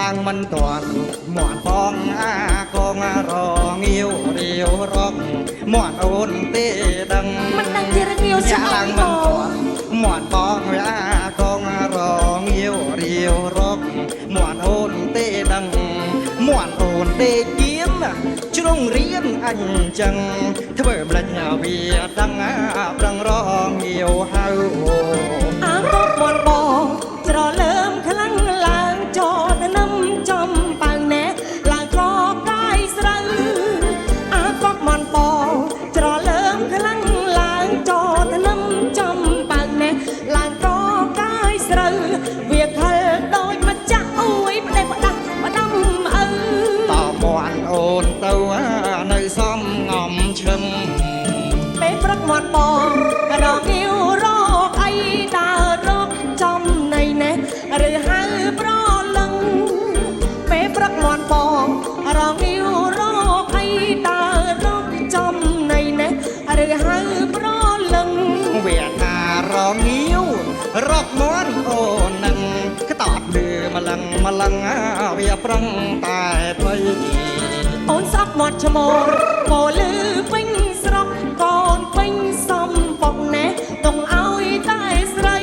ឡើងមិនទាន់មាត់បងអាកងរងាវរាវរកមាត់អូនទេដឹងមិនដឹងជារងាវស្អីឡើងមិនទាន់មាត់បងអាកងរងាវរាវរកមាត់អូនទេដឹងមាត់អូនទេជាមជ្រុងរៀនអញចឹងធ្វើម្លេចវាដឹងប្រឹងរងាវហៅអាកុកមាត់បងច្រលើមខ្លាំងឡើងចោលនឹមចំប៉ៅណែឡើងកកាយស្រូវអាកុកមាត់បងច្រលើមខ្លាំងឡើងចោលនឹមចំប៉ៅណែឡើងកកាយស្រូវវាខលដោយម្ចាស់អួយផ្ដេសផ្ដាស់ផ្ដាំឪតមាត់អូនទៅនៅសំងំឈឹងពេលព្រឹកមាត់បងរងាវរកអីដើររកចំណៃណែឬហៅប្រលឹងពេលព្រឹកមាត់បងរងាវរកអីដើររកចំណៃណែឬហៅប្រលឹងវាថារងាវរកមាត់អូននឹងក្តោបលឺម្លឹងវាប្រឹងតែថ្មីអូនសក់មាត់ឈ្មោលពោលឺពេញស្រុកកូនពេញសំបុកណែតុងឲ្យតែស្រី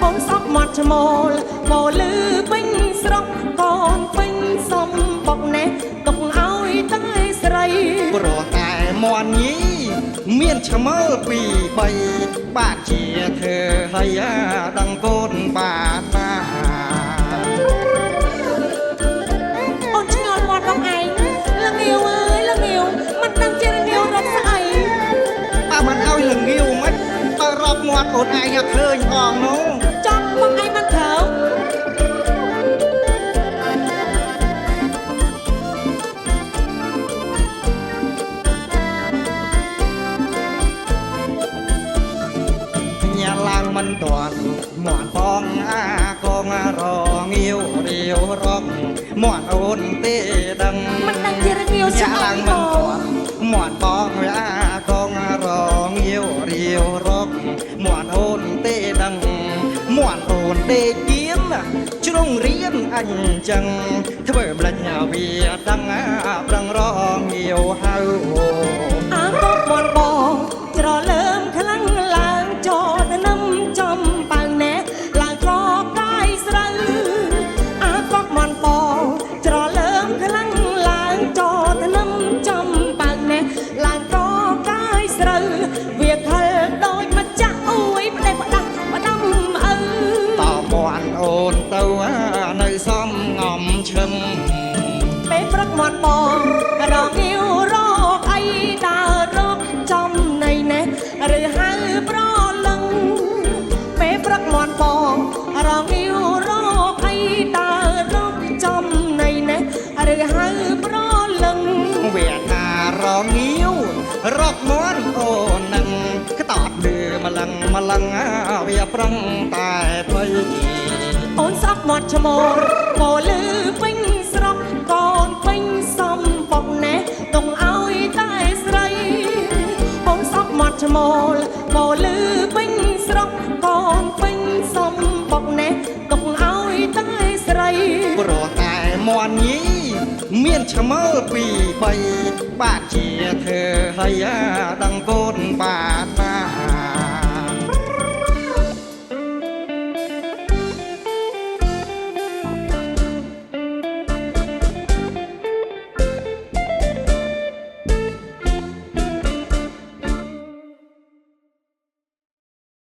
អូនសក់មាត់ឈ្មោលពោលឺពេញស្រុកកូនពេញសំបុកណែតុងឲ្យតែស្រីព្រោះតែមន់ញីមានឈ្មោលពីរ3បាទជាធ្វើឲ្យដឹងកូនបាទណាអូនឆ្ងល់មាត់រកឯងលងាវអើយលងាវមិនដឹងជាលងាវរកស្អីបើមិនឲ្យលងាវមិនបើរកមាត់អូនឯងឃើញផងនោះចង់មកឯងមិនត្រូវឡើងមិនទាន់មាត់បងអាកងរងាវរាវរកមាត់អូនទេដឹងមិនដឹងជារងាវស្អីឡើងមិនទាន់មាត់បងអាកងរងាវរាវរកមាត់អូនទេដឹងមាត់អូនទេជាមជ្រុងរៀនអញចឹងធ្វើម្លេចវាដឹងប្រឹងរងាវហៅអាកុកមាត់បងច្រលើមខ្លាំងឡើងចោលនឹមចំប៉ៅណែឡើងកកាយស្រូវអាកុកមាត់បងច្រលើមខ្លាំងឡើងចោលនឹមចំប៉ៅណែឡើងកកាយស្រូវវាខលដោយម្ចាស់អួយផ្ដេសផ្ដាស់ផ្ដាំឪតមាត់អូនទៅនៅសំងំឈឹងពេលព្រឹកមាត់បងរងាវរកអីដើររកចំណៃណែឬហៅប្រលឹងពេលព្រឹកមាត់បងរងាវរកអីដើររកចំណៃណែឬហៅប្រលឹងវាថារងាវរកមាត់អូននឹងក្តោបលឺម្លឹងវាប្រឹងតែថ្មីអូនសក់មាត់ឈ្មោលពោលឺពេញស្រុកកូនពេញសំបុកណែតុងឲ្យតែស្រីអូនសក់មាត់ឈ្មោលពោលឺពេញស្រុកកូនពេញសំបុកណែតុងឲ្យតែស្រីព្រោះតែមន់ញីមានឈ្មោលពីរ3បាទជាធ្វើឲ្យដឹងកូ